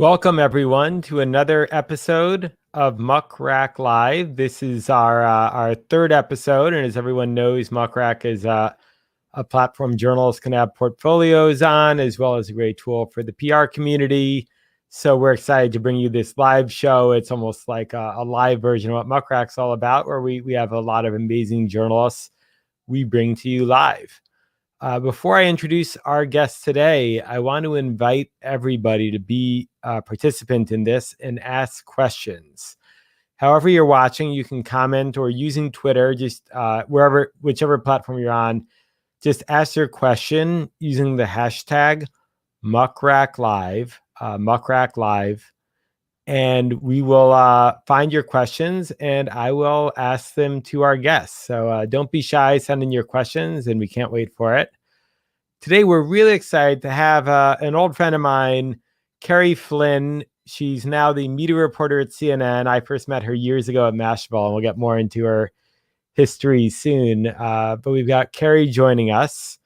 Welcome, everyone, to another episode of Muck Rack Live. This is our third episode, and as everyone knows, Muck Rack is a platform journalists can have portfolios on, as well as a great tool for the PR community. So we're excited to bring you this live show. It's almost like a live version of what Muck Rack's all about, where we have a lot of amazing journalists we bring to you live. Before I introduce our guest today, I want to invite everybody to be a participant in this and ask questions. However you're watching, you can comment or using Twitter, just whichever platform you're on, just ask your question using the hashtag MuckRackLive, MuckRackLive, and we will find your questions and I will ask them to our guests. So don't be shy, send in your questions, and we can't wait for it. Today, we're really excited to have an old friend of mine, Kerry Flynn. She's now the media reporter at CNN. I first met her years ago at Mashable, and we'll get more into her history soon. But we've got Kerry joining us.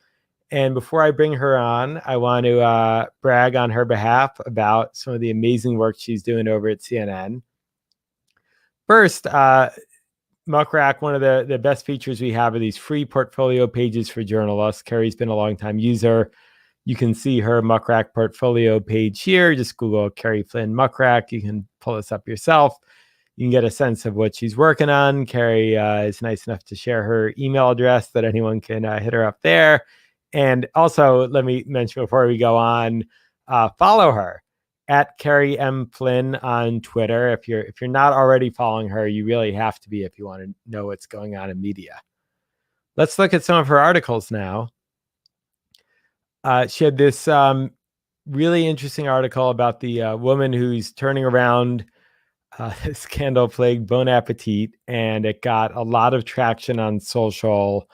And before I bring her on, I want to brag on her behalf about some of the amazing work she's doing over at CNN. First, Muck Rack, one of the best features we have are these free portfolio pages for journalists. Kerry's been a long time user. You can see her Muck Rack portfolio page here. Just Google Kerry Flynn Muck Rack. You can pull this up yourself. You can get a sense of what she's working on. Kerry is nice enough to share her email address that anyone can hit her up there. And also, let me mention before we go on, follow her at Kerry M. Flynn on Twitter. If you're not already following her, you really have to be if you want to know what's going on in media. Let's look at some of her articles now. She had this really interesting article about the woman who's turning around this scandal-plagued Bon Appetit, and it got a lot of traction on social.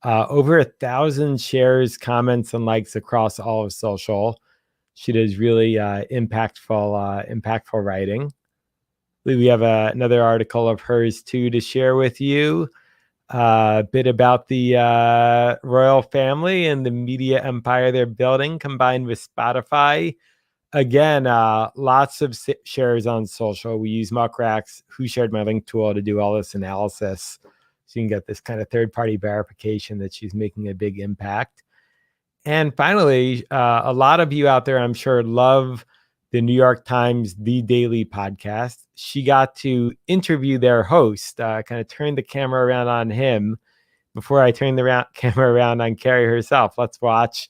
Over 1,000 shares, comments, and likes across all of social. She does really impactful writing. We have another article of hers too to share with you. A bit about the royal family and the media empire they're building, combined with Spotify. Again, lots of shares on social. We use Muck Rack's Who Shared My Link tool to do all this analysis. So you can get this kind of third-party verification that she's making a big impact. And finally, a lot of you out there, I'm sure, love the New York Times The Daily podcast. She got to interview their host, kind of turn the camera around on him before I turn the camera around on Kerry herself. Let's watch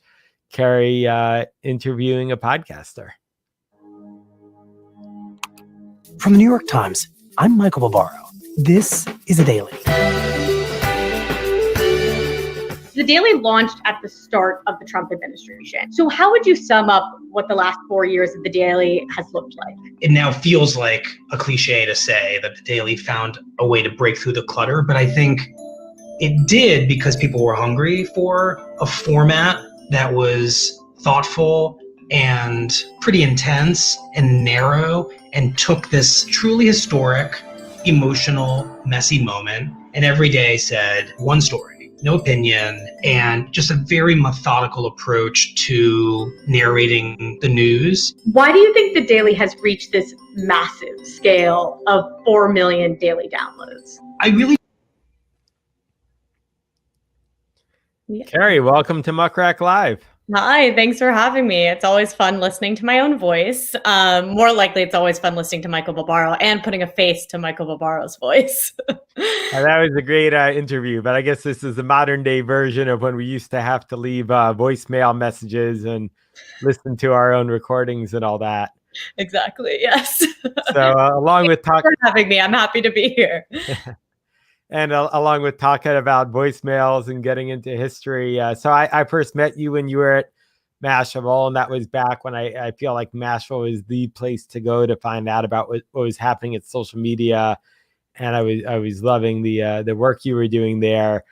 Kerry interviewing a podcaster. From the New York Times, I'm Michael Barbaro. This is The Daily. The Daily launched at the start of the Trump administration. So how would you sum up what the last 4 years of The Daily has looked like? It now feels like a cliche to say that The Daily found a way to break through the clutter, but I think it did because people were hungry for a format that was thoughtful and pretty intense and narrow, and took this truly historic, emotional, messy moment and every day said one story, no opinion, and just a very methodical approach to narrating the news. Why do you think The Daily has reached this massive scale of 4 million daily downloads? Kerry, welcome to Muck Rack Live. Hi, thanks for having me. It's always fun listening to my own voice. More likely, it's always fun listening to Michael Barbaro and putting a face to Michael Barbaro's voice. That was a great interview, but I guess this is the modern day version of when we used to have to leave voicemail messages and listen to our own recordings and all that. Exactly, yes. So along with Thanks for having me, I'm happy to be here. And along with talking about voicemails and getting into history. So I first met you when you were at Mashable, and that was back when I feel like Mashable was the place to go to find out about what was happening at social media. And I was loving the work you were doing there.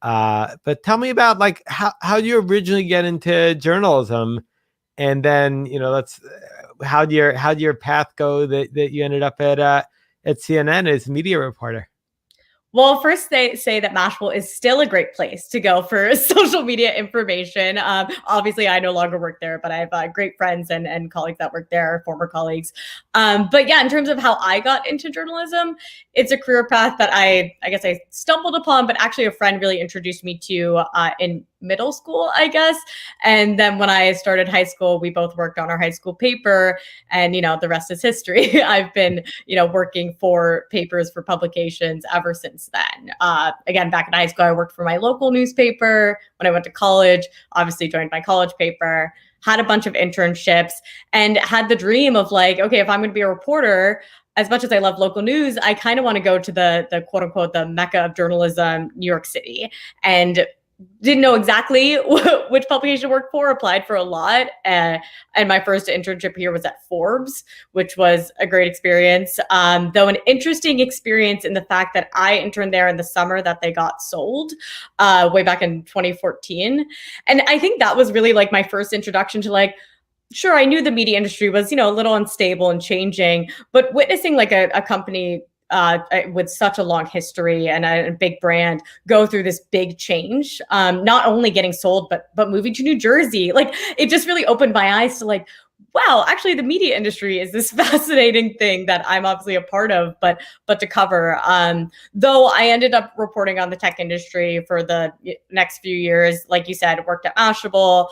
But tell me about like how did you originally get into journalism? And then, how'd your path go that you ended up at CNN as a media reporter? Well, first they say that Mashable is still a great place to go for social media information. Obviously, I no longer work there, but I have great friends and colleagues that work there, former colleagues. But yeah, in terms of how I got into journalism, it's a career path that I guess I stumbled upon, but actually a friend really introduced me to in middle school, I guess. And then when I started high school, we both worked on our high school paper, and the rest is history. I've been working for papers for publications ever since then. Again, back in high school, I worked for my local newspaper. When I went to college, obviously joined my college paper, had a bunch of internships, and had the dream of like, okay, if I'm going to be a reporter, as much as I love local news, I kind of want to go to the quote unquote, the Mecca of journalism, New York City. And didn't know exactly which publication to work for, applied for a lot. And my first internship here was at Forbes, which was a great experience. Though an interesting experience in the fact that I interned there in the summer that they got sold way back in 2014. And I think that was really like my first introduction to like, sure, I knew the media industry was, a little unstable and changing, but witnessing like a company with such a long history and a big brand go through this big change, not only getting sold, but moving to New Jersey. Like it just really opened my eyes to like, wow, actually the media industry is this fascinating thing that I'm obviously a part of, but to cover. Though I ended up reporting on the tech industry for the next few years, like you said, worked at Mashable.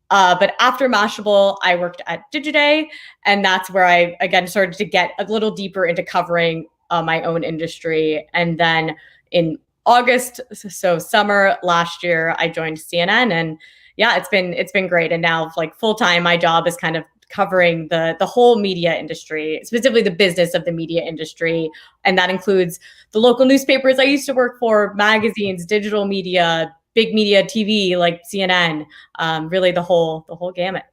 But after Mashable, I worked at Digiday, and that's where I, again, started to get a little deeper into covering my own industry. And then in August, so summer last year, I joined CNN, and yeah, it's been great. And now like full time, my job is kind of covering the whole media industry, specifically the business of the media industry. And that includes the local newspapers I used to work for, magazines, digital media, big media TV like CNN, really the whole gamut.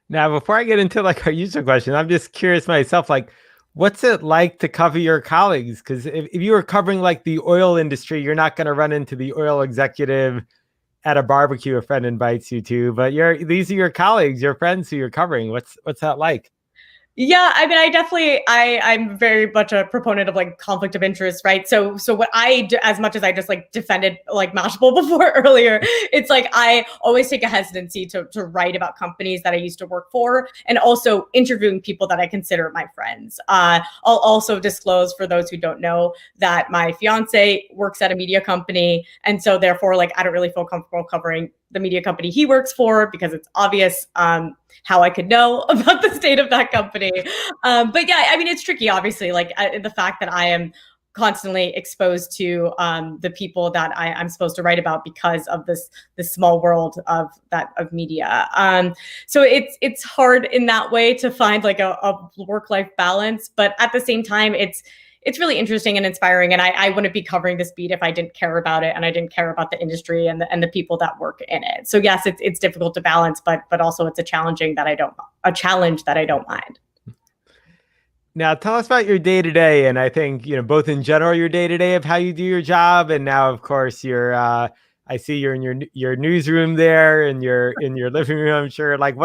Now, before I get into like our user question, I'm just curious myself, like, what's it like to cover your colleagues? Because if you were covering like the oil industry, you're not going to run into the oil executive at a barbecue a friend invites you to, but these are your colleagues, your friends who you're covering. What's that like? Yeah, I mean, I'm very much a proponent of like conflict of interest, right? So what I do, as much as I just like defended like Mashable before earlier, it's like I always take a hesitancy to write about companies that I used to work for, and also interviewing people that I consider my friends. I'll also disclose for those who don't know that my fiance works at a media company, and so therefore, like I don't really feel comfortable covering the media company he works for because it's obvious how I could know about the state of that company. But yeah, I mean, it's tricky, obviously, like the fact that I am constantly exposed to the people that I'm supposed to write about because of this small world of media. So it's hard in that way to find like a work-life balance, but at the same time, it's really interesting and inspiring. And I wouldn't be covering this beat if I didn't care about it and I didn't care about the industry and the people that work in it. So yes, it's difficult to balance, but also it's a challenge that I don't mind. Now, tell us about your day to day, and I think both in general your day to day of how you do your job, and now of course you're. I see you're in your newsroom there, and you're in your living room. I'm sure. Like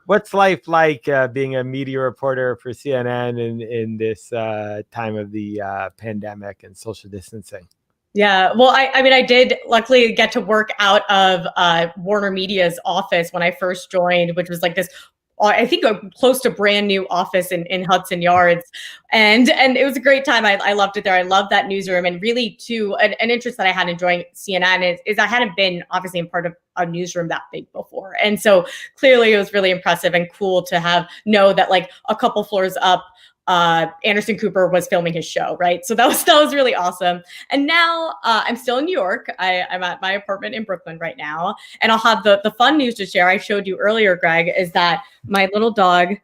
what's life like being a media reporter for CNN in this time of the pandemic and social distancing? Yeah, well, I mean, I did luckily get to work out of Warner Media's office when I first joined, which was like this, I think a close to brand new office in Hudson Yards. And it was a great time. I loved it there. I loved that newsroom. And really too, an interest that I had in joining CNN is I hadn't been obviously in part of a newsroom that big before. And so clearly it was really impressive and cool to know that like a couple floors up, Anderson Cooper was filming his show, right? So that was really awesome. And now I'm still in New York. I'm at my apartment in Brooklyn right now, and I'll have the fun news to share. I showed you earlier, Greg, is that my little dog,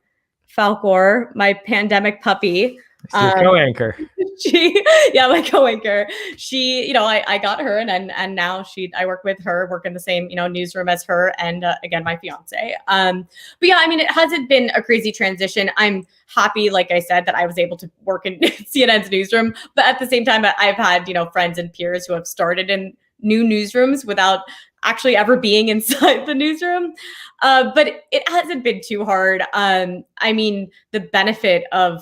Falcor, my pandemic puppy, your co-anchor. My co-anchor. She, I got her, and now I work with her, work in the same, newsroom as her, and again, my fiance. But yeah, I mean, it hasn't been a crazy transition. I'm happy, like I said, that I was able to work in CNN's newsroom, but at the same time, I've had, friends and peers who have started in new newsrooms without actually ever being inside the newsroom. But it hasn't been too hard. I mean, the benefit of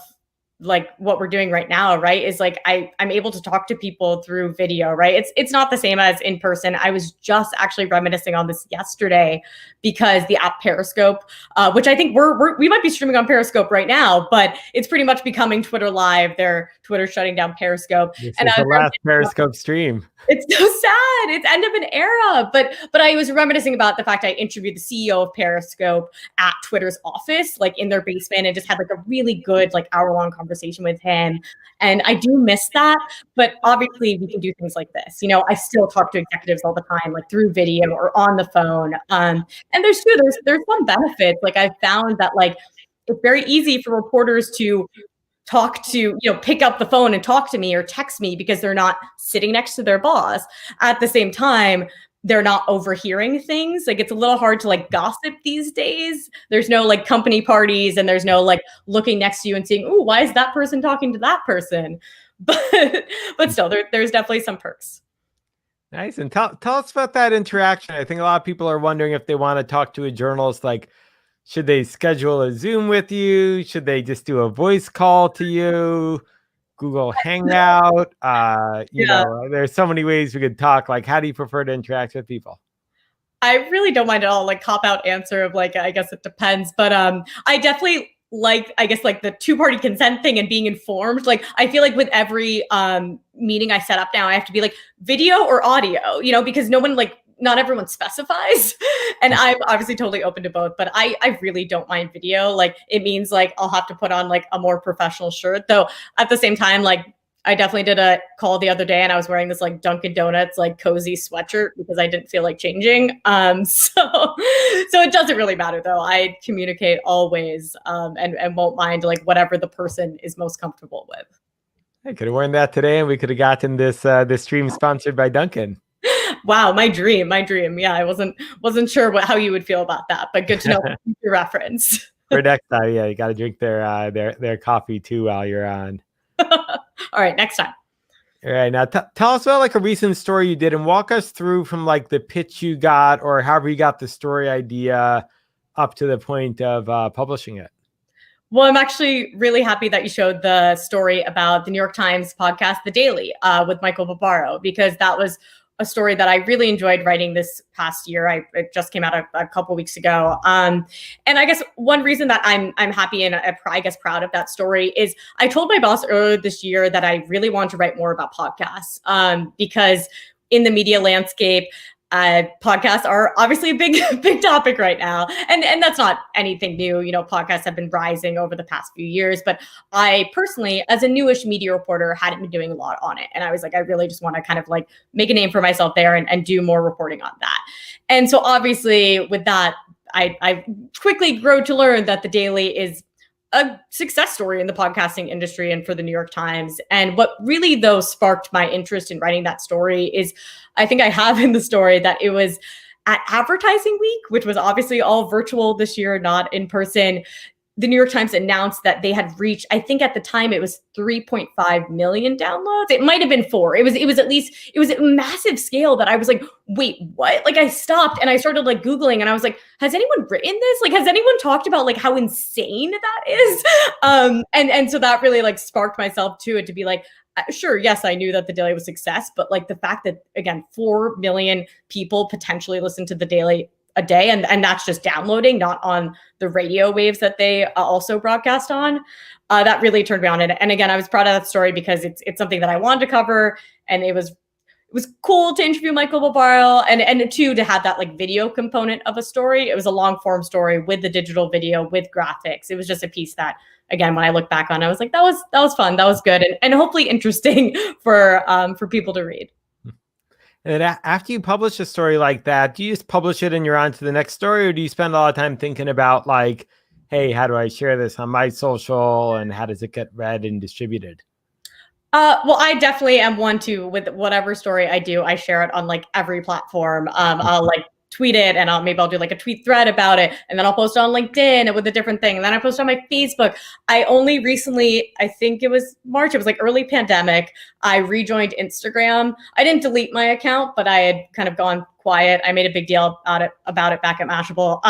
like what we're doing right now, right, is like I'm able to talk to people through video, right? It's not the same as in person. I was just actually reminiscing on this yesterday because the app Periscope, which I think we might be streaming on Periscope right now, but it's pretty much becoming Twitter Live. Twitter shutting down Periscope. This is the last Periscope stream. It's so sad. It's end of an era. But I was reminiscing about the fact I interviewed the CEO of Periscope at Twitter's office, like in their basement, and just had like a really good like hour-long conversation with him. And I do miss that. But obviously we can do things like this. You know, I still talk to executives all the time, like through video or on the phone. And there's some benefits. Like I've found that like it's very easy for reporters to talk to, pick up the phone and talk to me or text me because they're not sitting next to their boss. At the same time, they're not overhearing things. Like it's a little hard to like gossip these days. There's no like company parties and there's no like looking next to you and seeing, oh, why is that person talking to that person? But still, there's definitely some perks. Nice. And tell us about that interaction. I think a lot of people are wondering if they want to talk to a journalist, like, should they schedule a Zoom with you? Should they just do a voice call to you? Google Hangout? You know, there's so many ways we could talk. Like, how do you prefer to interact with people? I really don't mind at all, like cop-out answer of like, I guess it depends. But I definitely like, I guess like the two-party consent thing and being informed. Like, I feel like with every meeting I set up now, I have to be like video or audio, because not everyone specifies. And I'm obviously totally open to both, but I really don't mind video. Like it means like I'll have to put on like a more professional shirt, though at the same time, like I definitely did a call the other day and I was wearing this like Dunkin' Donuts like cozy sweatshirt because I didn't feel like changing. So it doesn't really matter though. I communicate always and won't mind like whatever the person is most comfortable with. I could have worn that today and we could have gotten this stream sponsored by Dunkin'. Wow, my dream. Yeah, I wasn't sure how you would feel about that, but good to know your reference. For next time, yeah, you got to drink their coffee too while you're on. All right, next time. All right, now tell us about like a recent story you did and walk us through from like the pitch you got or however you got the story idea up to the point of publishing it. Well, I'm actually really happy that you showed the story about the New York Times podcast, The Daily, with Michael Barbaro, because that was a story that I really enjoyed writing this past year. It just came out a couple weeks ago. And I guess one reason that I'm happy and I guess proud of that story is I told my boss earlier this year that I really want to write more about podcasts because in the media landscape, podcasts are obviously a big topic right now. And that's not anything new. Podcasts have been rising over the past few years, but I personally, as a newish media reporter, hadn't been doing a lot on it. And I was like, I really just want to kind of like make a name for myself there and do more reporting on that. And so obviously with that, I quickly grew to learn that The Daily is a success story in the podcasting industry and for the New York Times. And what really, though, sparked my interest in writing that story is I think I have in the story that it was at Advertising Week, which was obviously all virtual this year, not in person. The New York Times announced that they had reached, I think at the time it was 3.5 million downloads. It might have been 4. It was a massive scale that I was like, wait, what? Like I stopped and I started like Googling and I was like, has anyone written this? Like, has anyone talked about like how insane that is? And so that really like sparked myself to it to be like, sure, yes, I knew that The Daily was a success, but like the fact that again, 4 million people potentially listen to The Daily a day, and that's just downloading, not on the radio waves that they also broadcast on. That really turned me on. And again, I was proud of that story because it's something that I wanted to cover, and it was cool to interview Michael Barbaro and to have that like video component of a story. It was a long form story with the digital video with graphics. It was just a piece that, again, when I look back on, I was like, that was fun, that was good, and hopefully interesting for people to read. And after you publish a story like that, do you just publish it and you're on to the next story? Or do you spend a lot of time thinking about like, hey, how do I share this on my social and how does it get read and distributed? Well, I definitely am one to, with whatever story I do, I share it on like every platform. I'll like tweet it and I'll do like a tweet thread about it. And then I'll post it on LinkedIn with a different thing. And then I post on my Facebook. I only recently, I think it was March, it was like early pandemic, I rejoined Instagram. I didn't delete my account, but I had kind of gone quiet. I made a big deal about it back at Mashable.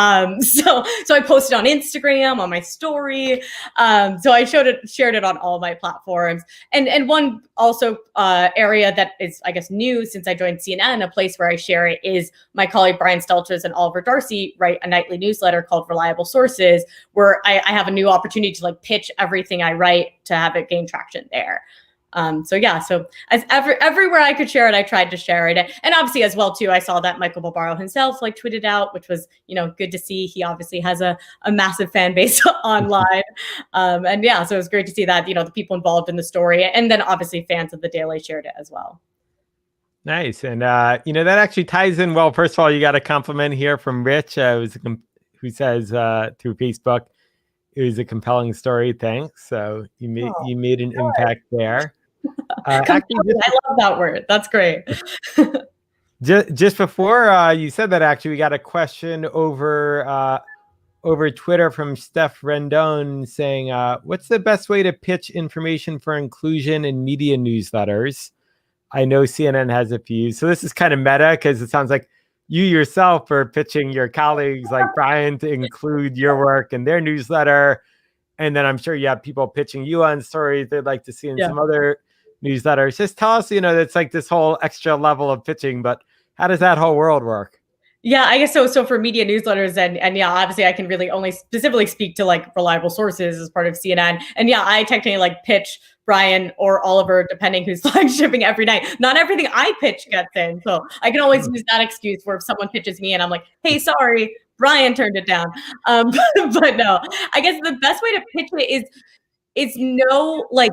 So I posted on Instagram, on my story. So I shared it on all my platforms. And one also area that is, I guess, new since I joined CNN, a place where I share it, is my colleague Brian Stelters and Oliver Darcy write a nightly newsletter called Reliable Sources, where I have a new opportunity to like pitch everything I write to have it gain traction there. So as everywhere I could share it, I tried to share it. And obviously as well too, I saw that Michael Barbaro himself like tweeted out, which was, good to see. He obviously has a massive fan base online. So it was great to see that, the people involved in the story, and then obviously fans of the Daily shared it as well. Nice. And, that actually ties in well. First of all, you got a compliment here from Rich, who says through Facebook, it was a compelling story. Thanks. So you made an impact there. Actually, I love that word. That's great. just before you said that, actually, we got a question over Twitter from Steph Rendon saying, what's the best way to pitch information for inclusion in media newsletters? I know CNN has a few. So this is kind of meta because it sounds like you yourself are pitching your colleagues like Brian to include your work in their newsletter. And then I'm sure you have people pitching you on stories they'd like to see in some other newsletters. Just tell us, it's like this whole extra level of pitching, but how does that whole world work? Yeah, I guess so. So for media newsletters and obviously I can really only specifically speak to like Reliable Sources as part of CNN. And I technically like pitch Brian or Oliver, depending who's flagshipping every night. Not everything I pitch gets in. So I can always use that excuse where if someone pitches me and I'm like, hey, sorry, Brian turned it down. But no, I guess the best way to pitch it is know like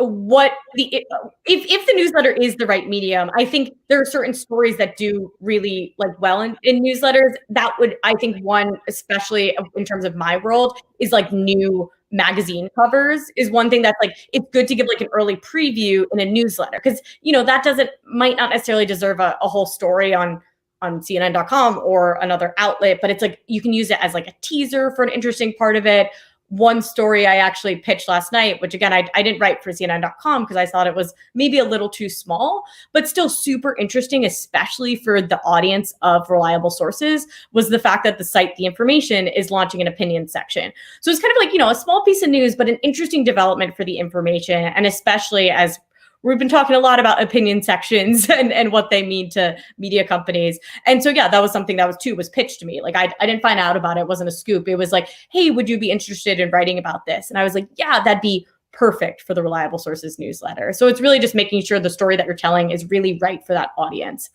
what if the newsletter is the right medium. I think there are certain stories that do really like well in newsletters. That would, I think, one, especially in terms of my world, is like new magazine covers is one thing that's like, it's good to give like an early preview in a newsletter, because that might not necessarily deserve a whole story on CNN.com or another outlet, but it's like you can use it as like a teaser for an interesting part of it. One story I actually pitched last night, which again, I didn't write for CNN.com because I thought it was maybe a little too small, but still super interesting, especially for the audience of Reliable Sources, was the fact that the site, The Information, is launching an opinion section. So it's kind of like, a small piece of news, but an interesting development for The Information. And especially as we've been talking a lot about opinion sections and what they mean to media companies. And so, that was something that was pitched to me. Like I didn't find out about it. It wasn't a scoop. It was like, hey, would you be interested in writing about this? And I was like, yeah, that'd be perfect for the Reliable Sources newsletter. So it's really just making sure the story that you're telling is really right for that audience.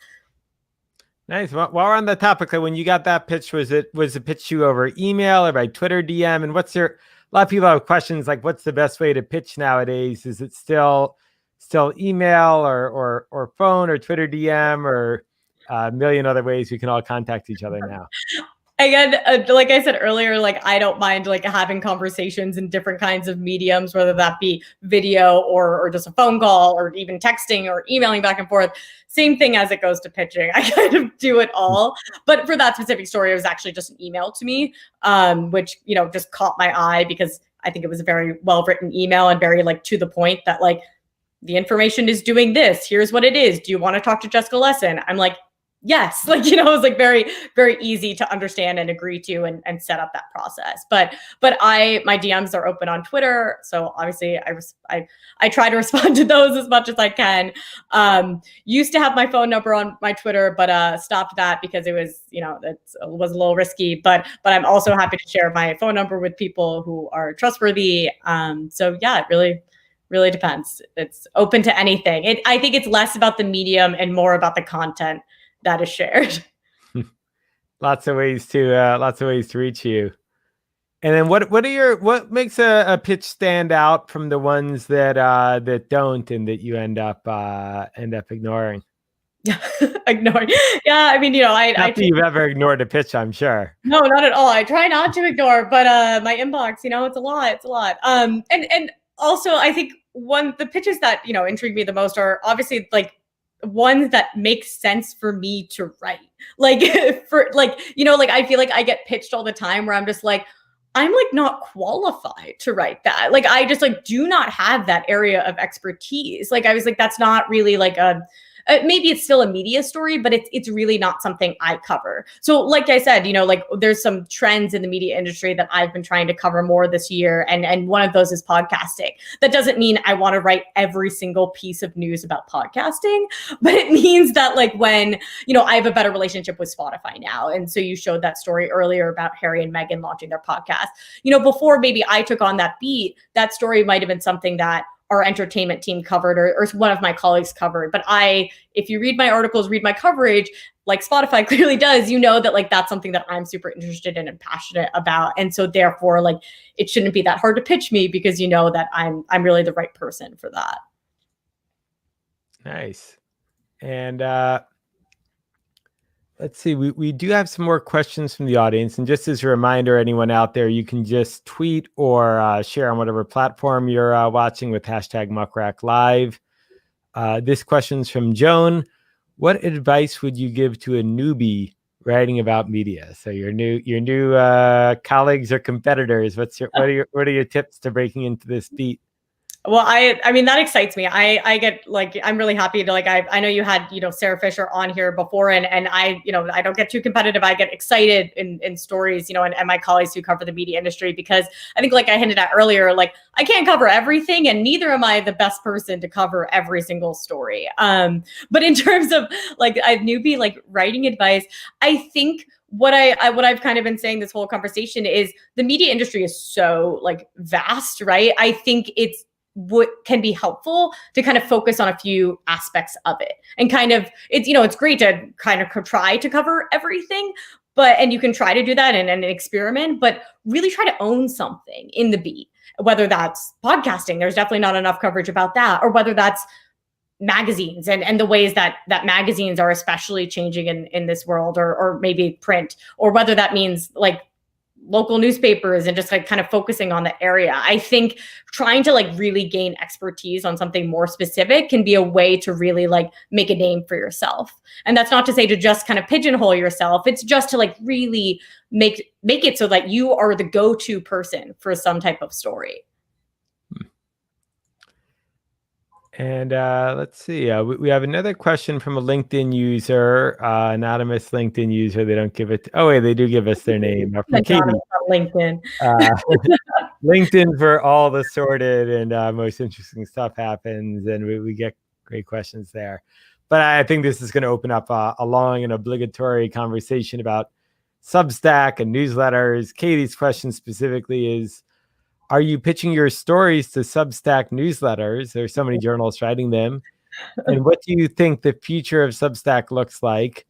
Nice. Well, while we're on the topic, when you got that pitch, was it pitched to you over email or by Twitter DM? And a lot of people have questions like, what's the best way to pitch nowadays? Is it still email or phone or Twitter DM or a million other ways we can all contact each other now? Again, like I said earlier, like I don't mind like having conversations in different kinds of mediums, whether that be video or just a phone call or even texting or emailing back and forth. Same thing as it goes to pitching. I kind of do it all. But for that specific story, it was actually just an email to me, which, just caught my eye because I think it was a very well-written email and very like to the point that like, The Information is doing this. Here's what it is. Do you want to talk to Jessica Lesson? I'm like, yes. Like, it was like very, very easy to understand and agree to and set up that process. But my DMs are open on Twitter. So obviously I try to respond to those as much as I can. Used to have my phone number on my Twitter, but stopped that because it was, it was a little risky, but I'm also happy to share my phone number with people who are trustworthy. It really depends. It's open to anything. I think it's less about the medium and more about the content that is shared. Lots of ways to reach you. And then what makes a pitch stand out from the ones that don't and that you end up ignoring? Ignoring. Yeah, I mean, Not that you've ever ignored a pitch, I'm sure. No, not at all. I try not to ignore, but my inbox, it's a lot. And also, I think the pitches that, intrigue me the most are obviously like ones that make sense for me to write. Like I feel like I get pitched all the time where I'm just like, I'm like not qualified to write that. Like, I just like do not have that area of expertise. Like, I was like, that's not really like a maybe it's still a media story, but it's really not something I cover. So like I said, like there's some trends in the media industry that I've been trying to cover more this year. And one of those is podcasting. That doesn't mean I want to write every single piece of news about podcasting, but it means that like when, I have a better relationship with Spotify now. And so you showed that story earlier about Harry and Meghan launching their podcast. Before maybe I took on that beat, that story might have been something that our entertainment team covered or one of my colleagues covered. But if you read my articles, read my coverage, like Spotify clearly does, that like that's something that I'm super interested in and passionate about. And so therefore, like it shouldn't be that hard to pitch me because that I'm really the right person for that. Nice. And let's see, we do have some more questions from the audience. And just as a reminder, anyone out there, you can just tweet or share on whatever platform you're watching with hashtag Muck Rack Live. This question's from Joan. What advice would you give to a newbie writing about media? So your new colleagues or competitors, what are your tips to breaking into this beat? Well, I mean, that excites me. I get like, I'm really happy to like, I know you had, Sarah Fisher on here before and I don't get too competitive. I get excited in stories, and my colleagues who cover the media industry, because I think like I hinted at earlier, like I can't cover everything and neither am I the best person to cover every single story. But in terms of like, I've newbie, like writing advice, I think what I've kind of been saying this whole conversation is the media industry is so like vast, right? I think it's what can be helpful to kind of focus on a few aspects of it and kind of it's great to kind of try to cover everything, and you can try to do that and experiment, but really try to own something in the beat, whether that's podcasting, there's definitely not enough coverage about that, or whether that's magazines and the ways that magazines are especially changing in this world, or maybe print, or whether that means like local newspapers and just like kind of focusing on the area. I think trying to like really gain expertise on something more specific can be a way to really like make a name for yourself. And that's not to say to just kind of pigeonhole yourself. It's just to like really make it so that you are the go-to person for some type of story. And let's see, we have another question from a LinkedIn user, anonymous LinkedIn user. They don't give it. Oh, wait, they do give us their name. From Katie. LinkedIn. LinkedIn for all the sorted and most interesting stuff happens. And we get great questions there. But I think this is going to open up a long and obligatory conversation about Substack and newsletters. Katie's question specifically is, are you pitching your stories to Substack newsletters? There's so many journalists writing them. And what do you think the future of Substack looks like?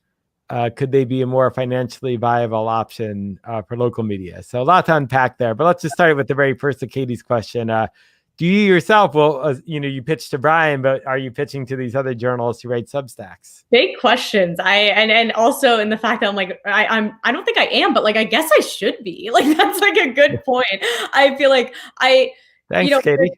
Could they be a more financially viable option for local media? So a lot to unpack there, but let's just start with the very first of Katie's question. Do you yourself, you pitch to Brian, but are you pitching to these other journalists who write Substacks? Big questions. And also in the fact that I'm like, I don't think I am, but like, I guess I should be. Like, that's like a good point. I feel like Thanks, Katie.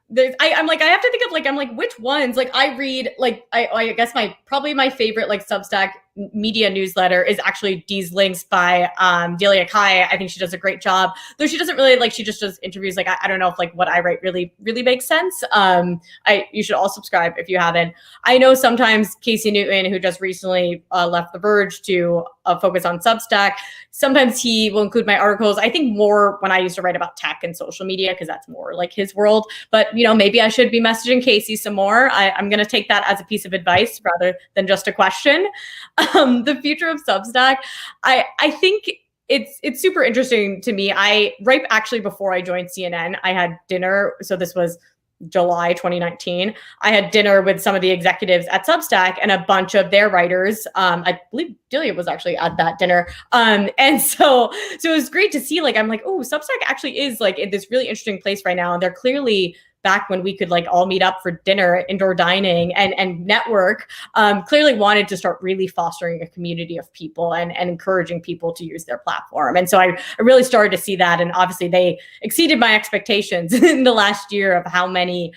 I'm like, I have to think of like, I'm like, which ones? Like I read, like, I guess probably my favorite like Substack media newsletter is actually Dee's Links by Delia Kai. I think she does a great job, though she doesn't really like, she just does interviews. Like, I don't know if like what I write really makes sense. You should all subscribe if you haven't. I know sometimes Casey Newton, who just recently left The Verge to focus on Substack, sometimes he will include my articles. I think more when I used to write about tech and social media, because that's more like his world. But, maybe I should be messaging Casey some more. I'm going to take that as a piece of advice rather than just a question. The future of Substack, I think it's super interesting to me. Right actually before I joined CNN, I had dinner. So this was July 2019. I had dinner with some of the executives at Substack and a bunch of their writers. I believe Delia was actually at that dinner. And so it was great to see, like, I'm like, oh, Substack actually is like in this really interesting place right now. And they're clearly back when we could like all meet up for dinner, indoor dining and network, clearly wanted to start really fostering a community of people and encouraging people to use their platform. And so I really started to see that. And obviously they exceeded my expectations in the last year of how many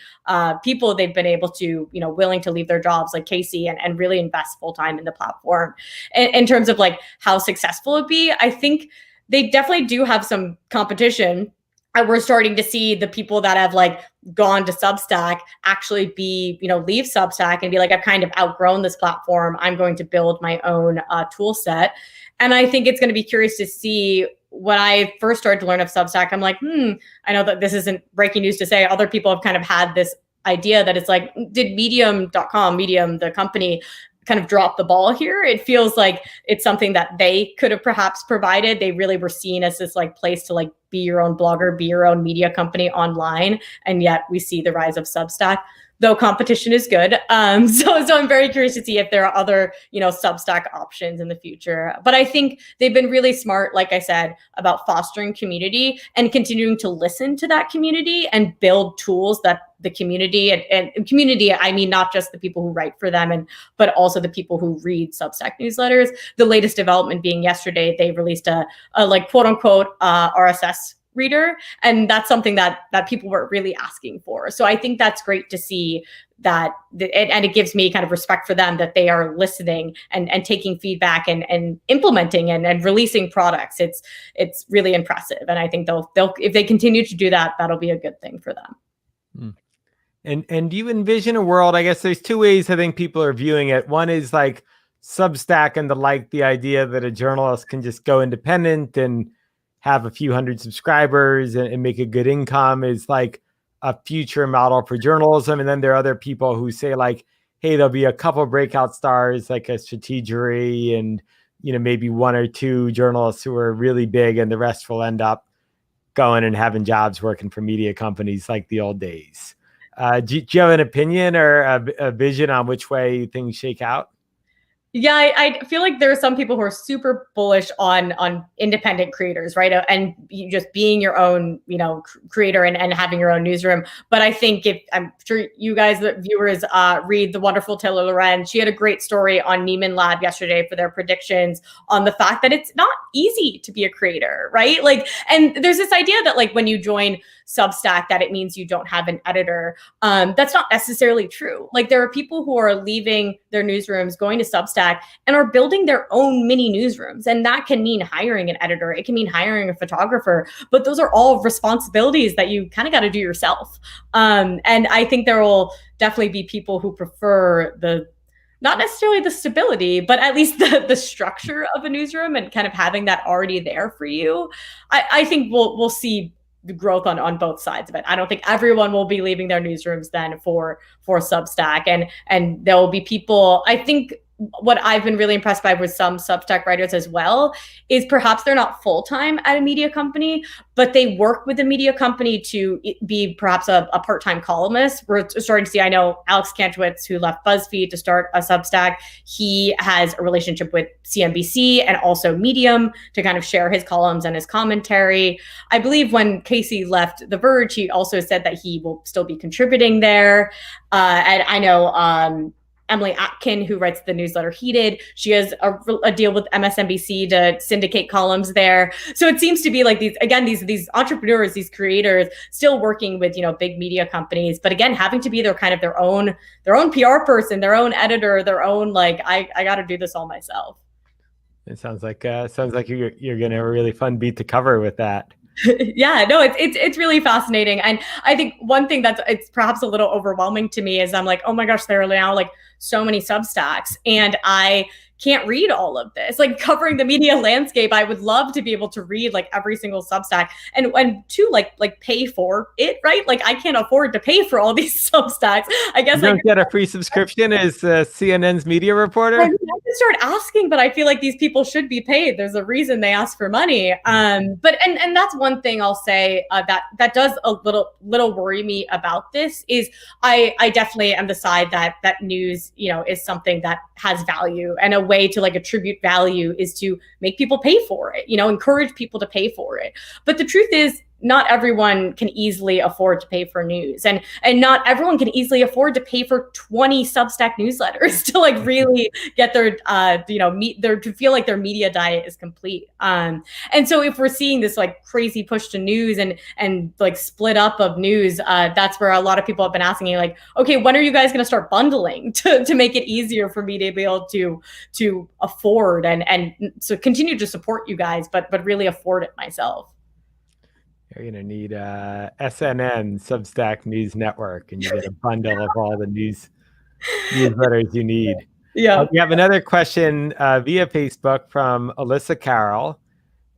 people they've been able to, willing to leave their jobs like Casey and really invest full time in the platform. In terms of like how successful it'd be, I think they definitely do have some competition. We're starting to see the people that have like gone to Substack actually leave Substack and be like, I've kind of outgrown this platform. I'm going to build my own tool set. And I think it's going to be curious to see. When I first started to learn of Substack, I'm like, I know that this isn't breaking news to say, other people have kind of had this idea that it's like, did Medium, the company, kind of drop the ball here? It feels like it's something that they could have perhaps provided. They really were seen as this like place to like be your own blogger, be your own media company online. And yet we see the rise of Substack, though competition is good. So I'm very curious to see if there are other, Substack options in the future. But I think they've been really smart, like I said, about fostering community and continuing to listen to that community and build tools that the community and community, I mean, not just the people who write for them, but also the people who read Substack newsletters. The latest development being yesterday, they released a like quote unquote RSS reader. And that's something that people were really asking for. So I think that's great to see that, and it gives me kind of respect for them that they are listening and taking feedback and implementing and releasing products. It's really impressive. And I think they'll if they continue to do that, that'll be a good thing for them. And do you envision a world, I guess there's two ways I think people are viewing it. One is like Substack and the idea that a journalist can just go independent and have a few hundred subscribers and make a good income is like a future model for journalism. And then there are other people who say like, hey, there'll be a couple of breakout stars like a Strategery and, maybe one or two journalists who are really big and the rest will end up going and having jobs working for media companies like the old days. Do you have an opinion or a vision on which way things shake out? Yeah, I feel like there are some people who are super bullish on independent creators, right? And you just being your own, creator and having your own newsroom. But I think I'm sure you guys, the viewers, read the wonderful Taylor Loren. She had a great story on Neiman Lab yesterday for their predictions on the fact that it's not easy to be a creator, right? Like, and there's this idea that like when you join Substack that it means you don't have an editor. That's not necessarily true. Like there are people who are leaving their newsrooms, going to Substack and are building their own mini newsrooms. And that can mean hiring an editor. It can mean hiring a photographer, but those are all responsibilities that you kind of got to do yourself. And I think there will definitely be people who prefer not necessarily the stability, but at least the structure of a newsroom and kind of having that already there for you. I think we'll see the growth on both sides of it. I don't think everyone will be leaving their newsrooms then for Substack, and there will be people. I think what I've been really impressed by with some Substack writers as well is perhaps they're not full-time at a media company, but they work with a media company to be perhaps a part-time columnist. We're starting to see, I know Alex Kantrowitz, who left BuzzFeed to start a Substack, he has a relationship with CNBC and also Medium to kind of share his columns and his commentary. I believe when Casey left The Verge, he also said that he will still be contributing there. And I know Emily Atkin, who writes the newsletter Heated, she has a deal with MSNBC to syndicate columns there. So it seems to be like these entrepreneurs, these creators still working with, big media companies, but again, having to be their own PR person, their own editor, their own, like, I got to do this all myself. It sounds like you're going to have a really fun beat to cover with that. Yeah, no, it's really fascinating. And I think one thing it's perhaps a little overwhelming to me is I'm like, oh my gosh, there are now like so many Substacks and I can't read all of this. Like covering the media landscape, I would love to be able to read like every single Substack and to like pay for it, right? Like I can't afford to pay for all these Substacks. I guess you don't get a free subscription as CNN's media reporter. I have to start asking, but I feel like these people should be paid. There's a reason they ask for money. But that's one thing I'll say that does a little worry me about this is I definitely am the side that news, is something that has value, and a way to like attribute value is to make people pay for it, encourage people to pay for it. But the truth is, not everyone can easily afford to pay for news, and not everyone can easily afford to pay for 20 Substack newsletters to like really get their to feel like their media diet is complete. And so if we're seeing this like crazy push to news and like split up of news, that's where a lot of people have been asking me like, okay, when are you guys going to start bundling to make it easier for me to be able to afford and so continue to support you guys, but really afford it myself. You're going to need SNN, Substack News Network, and you get a bundle of all the newsletters you need. Yeah. We have another question via Facebook from Alyssa Carroll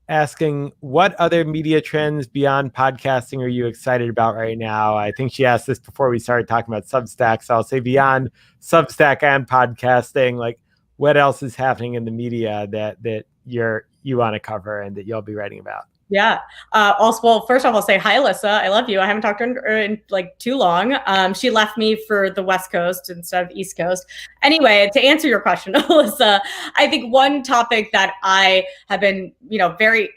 asking, what other media trends beyond podcasting are you excited about right now? I think she asked this before we started talking about Substack. So I'll say beyond Substack and podcasting, like what else is happening in the media that you want to cover and that you'll be writing about? Yeah. Also, well, first off, I'll say hi, Alyssa. I love you. I haven't talked to her in like too long. She left me for the West Coast instead of East Coast. Anyway, to answer your question, Alyssa, I think one topic that I have been, very,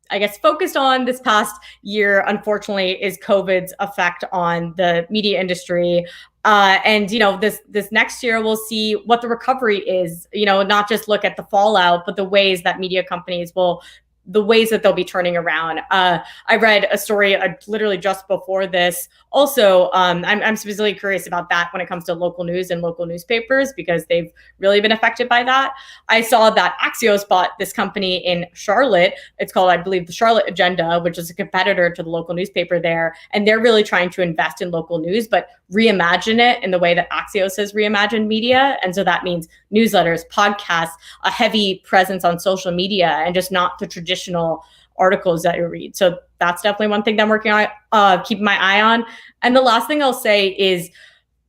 I guess, focused on this past year, unfortunately, is COVID's effect on the media industry. And this next year we'll see what the recovery is. Not just look at the fallout, but the ways that media companies the ways that they'll be turning around. I read a story literally just before this. Also, I'm specifically curious about that when it comes to local news and local newspapers, because they've really been affected by that. I saw that Axios bought this company in Charlotte. It's called, I believe, the Charlotte Agenda, which is a competitor to the local newspaper there. And they're really trying to invest in local news, but reimagine it in the way that Axios has reimagined media. And so that means newsletters, podcasts, a heavy presence on social media, and just not the traditional articles that you read. So that's definitely one thing that I'm working on, keeping my eye on. And the last thing I'll say is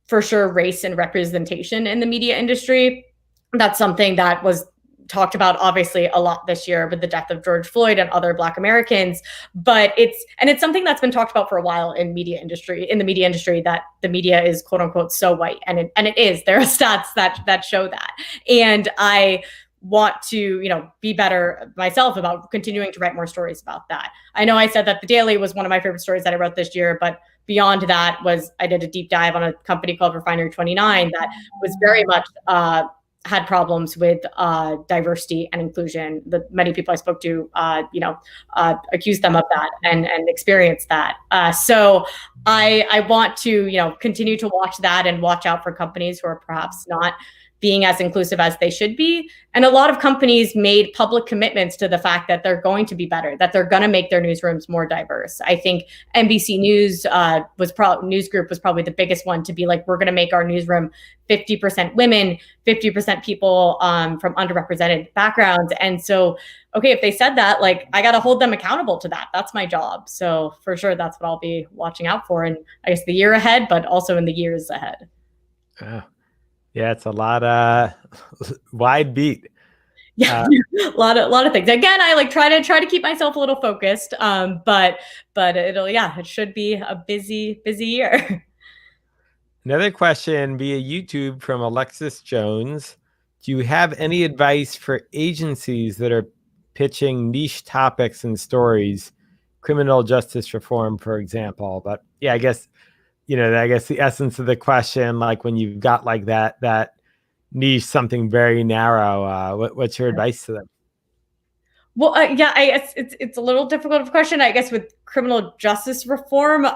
for sure race and representation in the media industry. That's something that was talked about obviously a lot this year with the death of George Floyd and other Black Americans, but it's something that's been talked about for a while in the media industry, that the media is quote unquote so white, and it is. There are stats that show that, and I want to be better myself about continuing to write more stories about that. I know I said that The Daily was one of my favorite stories that I wrote this year, but beyond that I did a deep dive on a company called Refinery 29 that was very much had problems with diversity and inclusion. Many people I spoke to, accused them of that and experienced that. So I want to, continue to watch that and watch out for companies who are perhaps not being as inclusive as they should be. And a lot of companies made public commitments to the fact that they're going to be better, that they're going to make their newsrooms more diverse. I think NBC News News Group was probably the biggest one to be like, we're going to make our newsroom 50% women, 50% people from underrepresented backgrounds. And so, okay, if they said that, like, I got to hold them accountable to that. That's my job. So for sure, that's what I'll be watching out for in, I guess, the year ahead, but also in the years ahead. Yeah, it's a lot of wide beat. Yeah, a lot of things. Again, I try to keep myself a little focused. But it should be a busy year. Another question via YouTube from Alexis Jones. Do you have any advice for agencies that are pitching niche topics and stories, criminal justice reform, for example? But yeah, I guess the essence of the question, like when you've got like that niche, something very narrow, what's your advice to them? Well, it's a little difficult of a question, I guess, with criminal justice reform.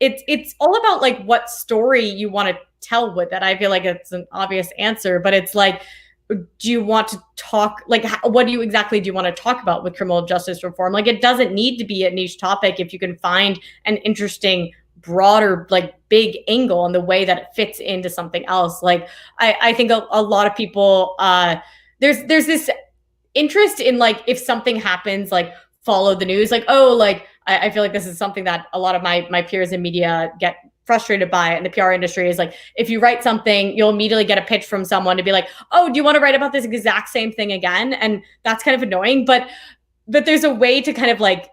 It's all about like what story you want to tell with it. I feel like it's an obvious answer, but it's like, do you want to talk, like, what do you want to talk about with criminal justice reform? Like, it doesn't need to be a niche topic if you can find an interesting, broader, like, big angle in the way that it fits into something else. Like, I think a lot of people, there's this interest in, like, if something happens, like, follow the news. Like, oh, like, I feel like this is something that a lot of my peers in media get frustrated by it in the PR industry, is like, if you write something, you'll immediately get a pitch from someone to be like, oh, do you want to write about this exact same thing again? And that's kind of annoying, but there's a way to kind of, like,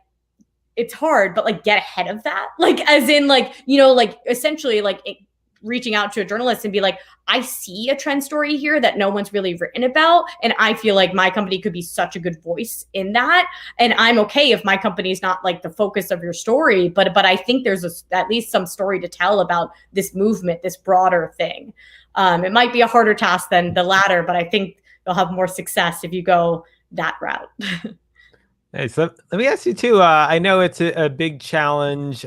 it's hard, but like, get ahead of that. Like, as in, like, like, essentially, like, reaching out to a journalist and be like, I see a trend story here that no one's really written about, and I feel like my company could be such a good voice in that. And I'm okay if my company's not like the focus of your story, but I think there's at least some story to tell about this movement, this broader thing. It might be a harder task than the latter, but I think you'll have more success if you go that route. Hey, so let me ask you too. I know it's a big challenge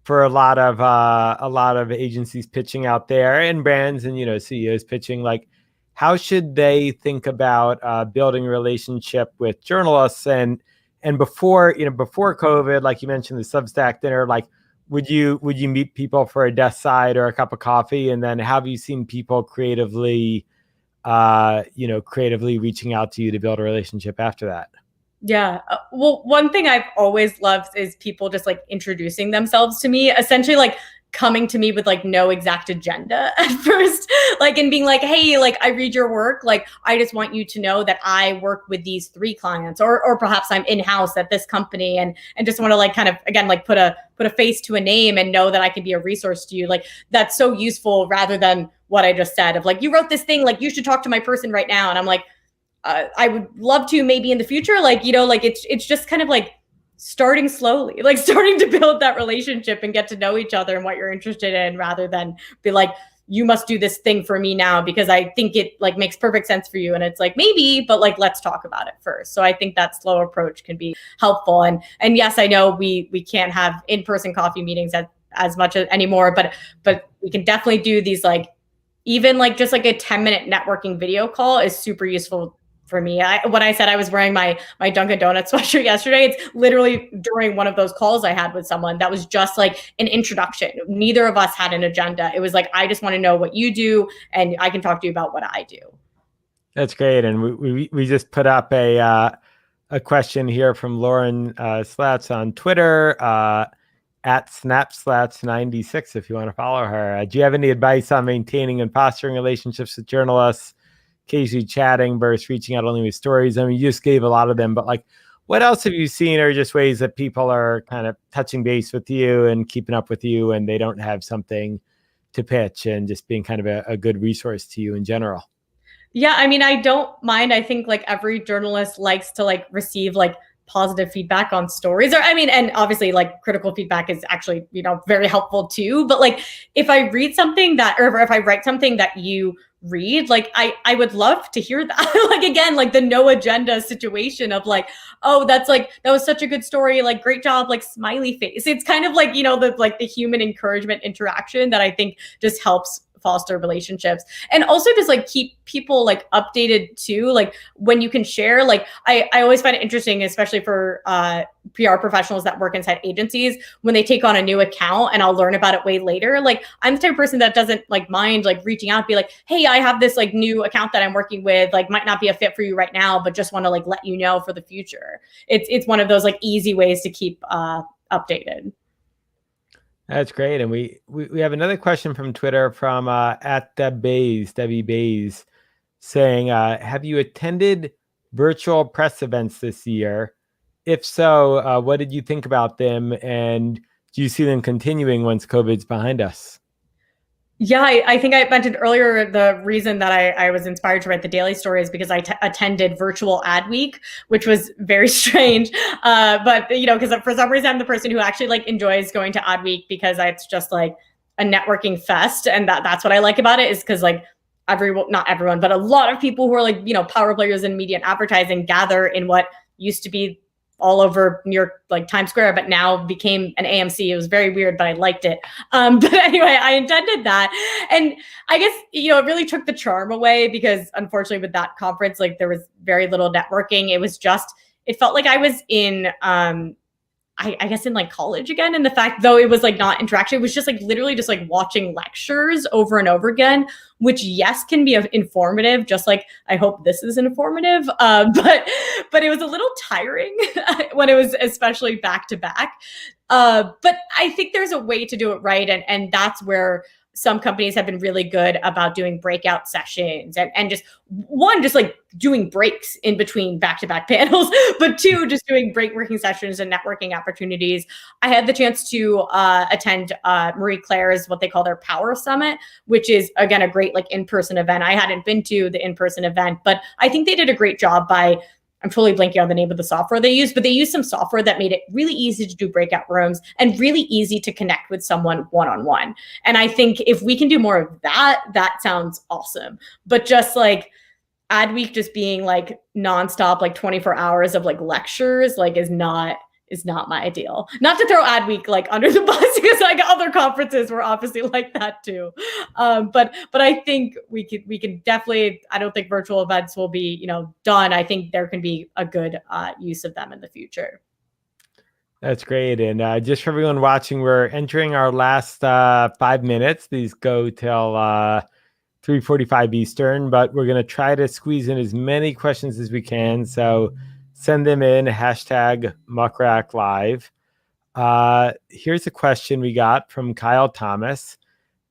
for a lot of agencies pitching out there, and brands and CEOs pitching. Like, how should they think about building a relationship with journalists and And before COVID, like you mentioned, the Substack dinner, like, would you meet people for a desk side or a cup of coffee? And then have you seen people creatively reaching out to you to build a relationship after that? Yeah. Well, one thing I've always loved is people just like introducing themselves to me, essentially like coming to me with like no exact agenda at first, like, and being like, hey, like, I read your work. Like, I just want you to know that I work with these 3 clients, or perhaps I'm in-house at this company, and just want to like kind of, again, like put a face to a name and know that I can be a resource to you. Like, that's so useful, rather than what I just said of like, you wrote this thing, like, you should talk to my person right now. And I'm like, I would love to maybe in the future, like, like it's just kind of like starting slowly, like starting to build that relationship and get to know each other and what you're interested in, rather than be like, you must do this thing for me now because I think it like makes perfect sense for you. And it's like, maybe, but like, let's talk about it first. So I think that slow approach can be helpful. And yes, I know we can't have in-person coffee meetings as much anymore, but we can definitely do these, like, even like just like a 10-minute networking video call is super useful for me. When I said I was wearing my Dunkin' Donuts sweatshirt yesterday, it's literally during one of those calls I had with someone that was just like an introduction. Neither of us had an agenda. It was like, I just want to know what you do, and I can talk to you about what I do. That's great. And we just put up a question here from Lauren Slats on Twitter, at snapslats96, if you want to follow her. Do you have any advice on maintaining and fostering relationships with journalists, occasionally chatting versus reaching out only with stories? I mean, you just gave a lot of them, but like, what else have you seen, or just ways that people are kind of touching base with you and keeping up with you and they don't have something to pitch, and just being kind of a good resource to you in general? Yeah, I mean, I don't mind. I think like every journalist likes to like receive like positive feedback on stories, or I mean, and obviously like critical feedback is actually, very helpful too. But like, if I read something that, or if I write something that you read, like I would love to hear that. Like, again, like the no agenda situation of like, oh, that was such a good story, like, great job, like, smiley face. It's kind of like, the human encouragement interaction that I think just helps foster relationships, and also just like keep people like updated too. Like, when you can share, like, I always find it interesting, especially for PR professionals that work inside agencies, when they take on a new account and I'll learn about it way later. Like, I'm the type of person that doesn't like mind like reaching out, be like, hey, I have this like new account that I'm working with, like, might not be a fit for you right now, but just want to like let you know for the future. It's one of those like easy ways to keep updated. That's great. And we have another question from Twitter from at Debbie Bays, saying, have you attended virtual press events this year? If so, what did you think about them? And do you see them continuing once COVID's behind us? Yeah, I think I mentioned earlier the reason that I was inspired to write the daily story is because I attended virtual ad week, which was very strange. But, because for some reason I'm the person who actually like enjoys going to ad week, because it's just like a networking fest. And that's what I like about it, is because like not everyone, but a lot of people who are like, power players in media and advertising gather in what used to be all over New York, like Times Square, but now became an AMC. It was very weird, but I liked it. But anyway, I attended that. And I guess, it really took the charm away, because unfortunately with that conference, like, there was very little networking. It felt like I was in, I guess in like college again. And the fact, though, it was like not interaction, it was just like literally just like watching lectures over and over again, which, yes, can be informative, just like I hope this is informative. But it was a little tiring when it was especially back to back. But I think there's a way to do it right. And that's where some companies have been really good about doing breakout sessions and just like doing breaks in between back-to-back panels, but 2, just doing break working sessions and networking opportunities. I had the chance to attend Marie Claire's, what they call their Power Summit, which is, again, a great like in-person event. I hadn't been to the in-person event, but I think they did a great job by, I'm totally blanking on the name of the software they used, but they used some software that made it really easy to do breakout rooms and really easy to connect with someone one-on-one. And I think if we can do more of that, that sounds awesome. But just like ad week just being like nonstop, like 24 hours of like lectures, like is not is not my ideal. Not to throw Adweek like under the bus, because like other conferences were obviously like that too. But I think we can definitely, I don't think virtual events will be, done. I think there can be a good use of them in the future. That's great. And just for everyone watching, we're entering our last 5 minutes. These go till 3:45 Eastern, but we're going to try to squeeze in as many questions as we can. So send them in, hashtag Muck Rack Live. Here's a question we got from Kyle Thomas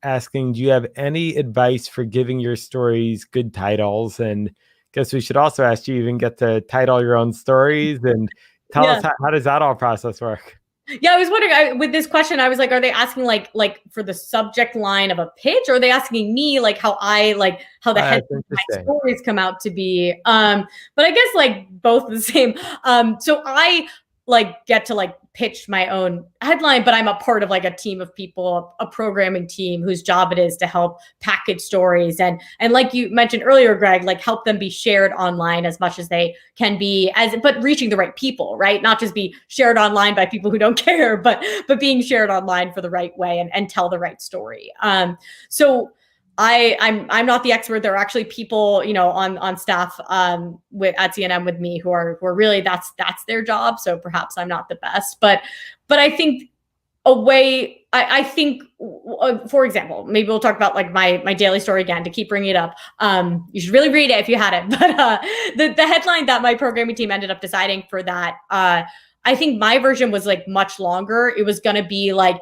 asking, do you have any advice for giving your stories good titles? And I guess we should also ask, you even get to title your own stories, and tell us how does that all process work? Yeah, I was wondering with this question, I was like, are they asking like for the subject line of a pitch, or are they asking me like how the head of my stories come out to be? But I guess like both the same. So I get to pitch my own headline, but I'm a part of like a team of people, a programming team whose job it is to help package stories and like you mentioned earlier, Greg, like help them be shared online as much as they can be, but reaching the right people, right? Not just be shared online by people who don't care, but being shared online for the right way and tell the right story. So I'm not the expert. There are actually people, on staff at CNN with me who are really that's their job. So perhaps I'm not the best, but I think I think, for example, maybe we'll talk about like my daily story again to keep bringing it up. You should really read it if you hadn't. But the headline that my programming team ended up deciding for that, I think my version was like much longer. It was going to be like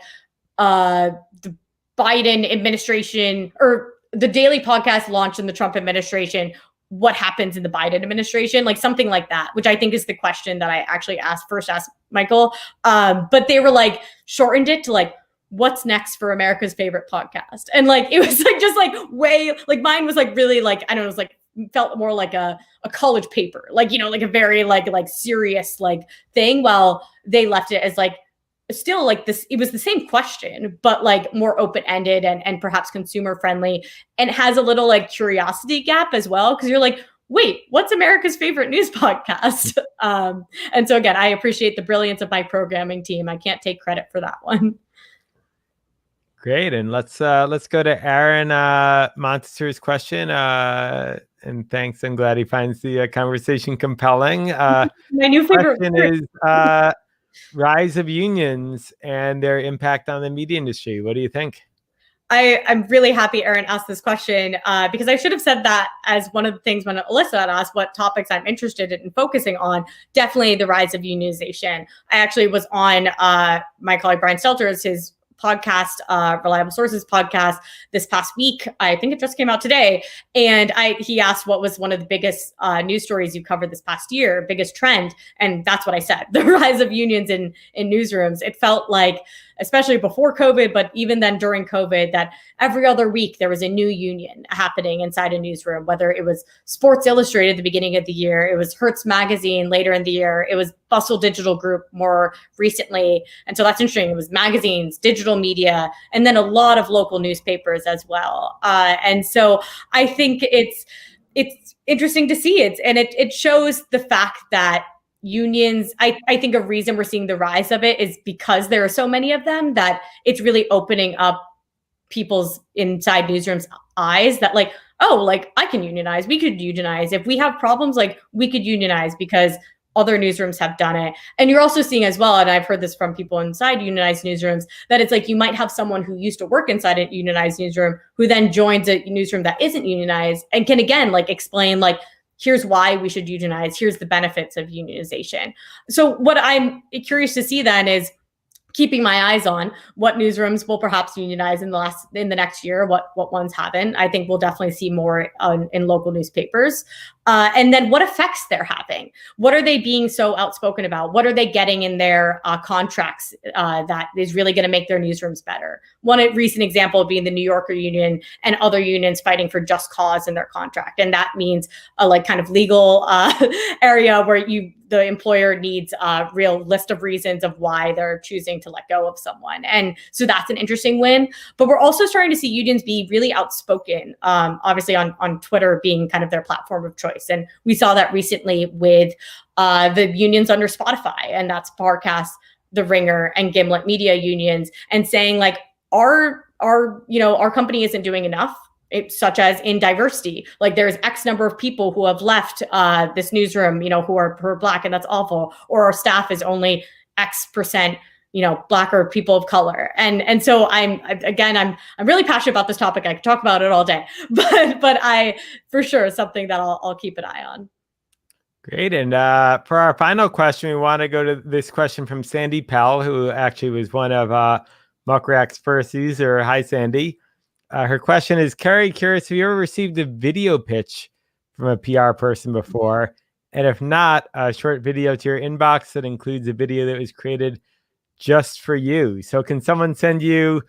the Biden administration, or the daily podcast launched in the Trump administration, what happens in the Biden administration, like something like that, which I think is the question that I actually first asked Michael. But they were like shortened it to like, what's next for America's favorite podcast? And like, it was like, just like way, like mine was like really like, I don't know, it was like, felt more like a college paper, like, like a very like serious like thing, while they left it as like, still like this, it was the same question, but like more open-ended and perhaps consumer friendly, and has a little like curiosity gap as well. Cause you're like, wait, what's America's favorite news podcast? And so again, I appreciate the brilliance of my programming team. I can't take credit for that one. Great. And let's go to Aaron Montessor's question. And thanks. I'm glad he finds the conversation compelling. My new favorite question is, rise of unions and their impact on the media industry. What do you think? I'm really happy Aaron asked this question because I should have said that as one of the things when Alyssa had asked what topics I'm interested in focusing on. Definitely the rise of unionization. I actually was on my colleague Brian Stelter's, his podcast, Reliable Sources podcast, this past week. I think it just came out today. And he asked what was one of the biggest news stories you covered this past year, biggest trend. And that's what I said, the rise of unions in newsrooms. It felt like, especially before COVID, but even then during COVID, that every other week there was a new union happening inside a newsroom, whether it was Sports Illustrated at the beginning of the year, it was Hertz Magazine later in the year, it was Bustle Digital Group more recently. And so that's interesting. It was magazines, digital media, and then a lot of local newspapers as well. And so I think it's interesting to see it. And it shows the fact that unions, I think a reason we're seeing the rise of it is because there are so many of them, that it's really opening up people's inside newsrooms eyes that like, oh, like I can unionize, we could unionize. If we have problems, like we could unionize because other newsrooms have done it. And you're also seeing as well, and I've heard this from people inside unionized newsrooms, that it's like you might have someone who used to work inside a unionized newsroom who then joins a newsroom that isn't unionized and can again like explain like, here's why we should unionize. Here's the benefits of unionization. So what I'm curious to see then is keeping my eyes on what newsrooms will perhaps unionize in the next year, what ones haven't. I think we'll definitely see more in local newspapers. And then what effects they're having. What are they being so outspoken about? What are they getting in their contracts that is really going to make their newsrooms better? One recent example being the New Yorker Union and other unions fighting for just cause in their contract. And that means a like kind of legal area where the employer needs a real list of reasons of why they're choosing to let go of someone. And so that's an interesting win. But we're also starting to see unions be really outspoken, obviously on Twitter being kind of their platform of choice. voice. And we saw that recently with the unions under Spotify, and that's Parcast, The Ringer, and Gimlet Media unions, and saying like our company isn't doing enough. Such as in diversity, like there's X number of people who have left this newsroom, who are Black, and that's awful. Or our staff is only X%, Black or people of color. And so I'm really passionate about this topic. I could talk about it all day, but I for sure something that I'll keep an eye on. Great. And for our final question, we want to go to this question from Sandy Pell, who actually was one of Muck Rack's first user. Hi, Sandy. Her question is, Kerry, curious, have you ever received a video pitch from a PR person before? And if not, a short video to your inbox that includes a video that was created just for you. So can someone send you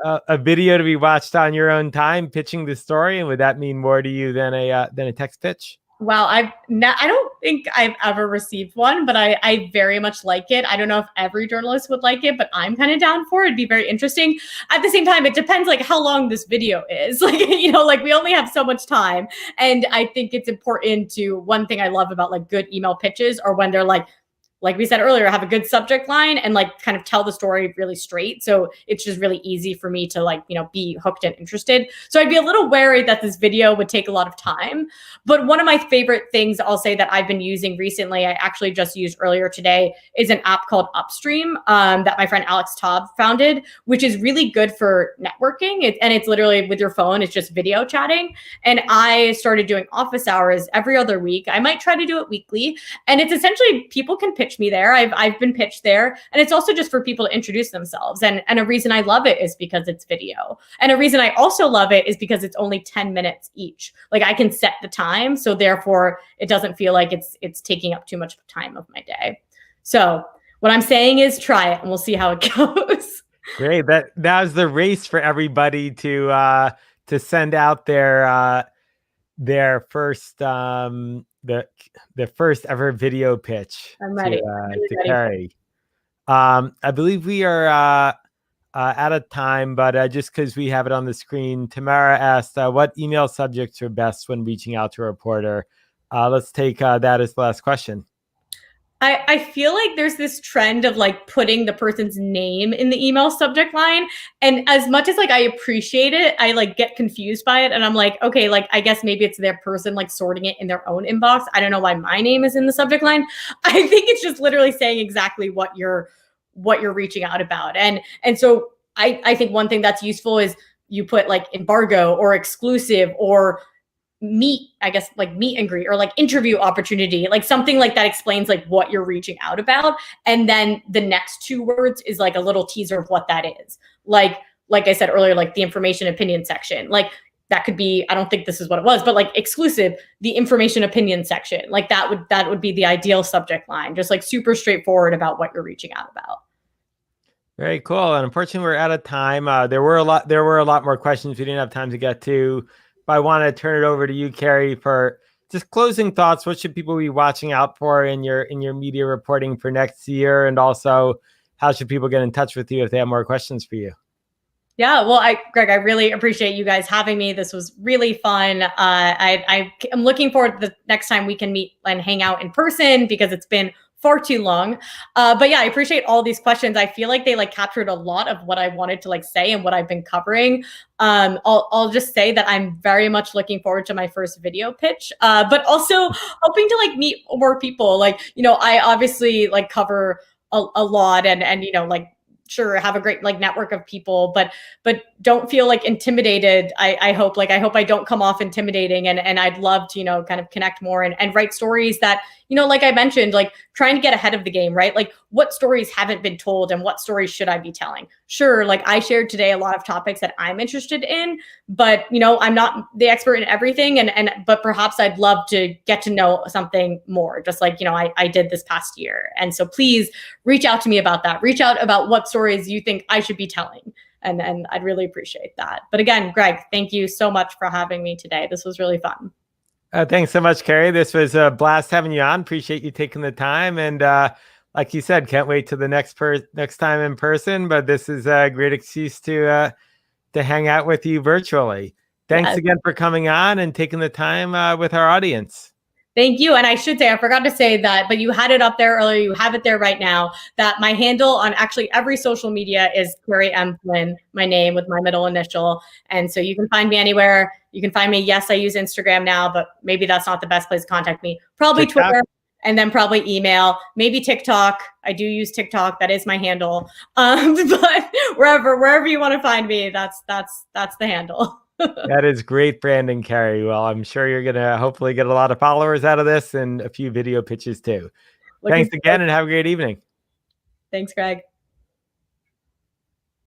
a video to be watched on your own time pitching the story? And would that mean more to you than a text pitch? Well, I don't think I've ever received one, but I very much like it. I don't know if every journalist would like it, but I'm kind of down for it. It'd be very interesting. At the same time, it depends like how long this video is. Like, like we only have so much time. And I think it's important to, one thing I love about like good email pitches are when they're like we said earlier, have a good subject line and like kind of tell the story really straight. So it's just really easy for me to be hooked and interested. So I'd be a little wary that this video would take a lot of time. But one of my favorite things I'll say that I've been using recently, I actually just used earlier today, is an app called Upstream that my friend Alex Taub founded, which is really good for networking. And it's literally with your phone, it's just video chatting. And I started doing office hours every other week. I might try to do it weekly. And it's essentially people can pitch me there. I've been pitched there. And it's also just for people to introduce themselves. And a reason I love it is because it's video. And a reason I also love it is because it's only 10 minutes each. Like I can set the time. So therefore it doesn't feel like it's taking up too much time of my day. So what I'm saying is try it and we'll see how it goes. Great. That was the race for everybody to send out their first the first ever video pitch. I'm ready. To Kerry. I believe we are out of time, but just because we have it on the screen, Tamara asked, what email subjects are best when reaching out to a reporter? Let's take that as the last question. I feel like there's this trend of like putting the person's name in the email subject line. And as much as like I appreciate it, I like get confused by it. And I'm like, okay, like I guess maybe it's their person like sorting it in their own inbox. I don't know why my name is in the subject line. I think it's just literally saying exactly what you're reaching out about. And so I think one thing that's useful is you put like embargo or exclusive or meet and greet or like interview opportunity, like something like that explains like what you're reaching out about. And then the next two words is like a little teaser of what that is. Like I said earlier, like the information opinion section, like that could be, I don't think this is what it was, but like exclusive, the information opinion section, like that would be the ideal subject line, just like super straightforward about what you're reaching out about. Very cool. And unfortunately we're out of time. There were a lot more questions we didn't have time to get to. But I want to turn it over to you, Kerry, for just closing thoughts. What should people be watching out for in your media reporting for next year? And also, how should people get in touch with you if they have more questions for you? Yeah, well, Greg, I really appreciate you guys having me. This was really fun. I'm looking forward to the next time we can meet and hang out in person because it's been far too long. But yeah, I appreciate all these questions. I feel like they like captured a lot of what I wanted to like say and what I've been covering. I'll just say that I'm very much looking forward to my first video pitch, but also hoping to like meet more people. Like, I obviously like cover a lot and like sure have a great like network of people, but don't feel like intimidated. I hope I don't come off intimidating and I'd love to, kind of connect more and write stories that, like I mentioned, like trying to get ahead of the game, right? Like what stories haven't been told and what stories should I be telling? Sure. Like I shared today a lot of topics that I'm interested in, but I'm not the expert in everything. But perhaps I'd love to get to know something more, just like, I did this past year. And so please reach out to me about that. Reach out about what stories you think I should be telling. And I'd really appreciate that. But again, Greg, thank you so much for having me today. This was really fun. Thanks so much, Kerry. This was a blast having you on. Appreciate you taking the time. And like you said, can't wait till the next time in person. But this is a great excuse to hang out with you virtually. Thanks again for coming on and taking the time with our audience. Thank you. And I should say, I forgot to say that, but you had it up there earlier. You have it there right now, that my handle on actually every social media is Kerry M. Flynn, my name with my middle initial. And so you can find me anywhere. You can find me. Yes, I use Instagram now, but maybe that's not the best place to contact me. Probably TikTok? Twitter, and then probably email, maybe TikTok. I do use TikTok. That is my handle. But wherever you want to find me, that's the handle. That is great branding, Kerry. Well, I'm sure you're going to hopefully get a lot of followers out of this and a few video pitches too. Thanks again and have a great evening. Thanks, Greg.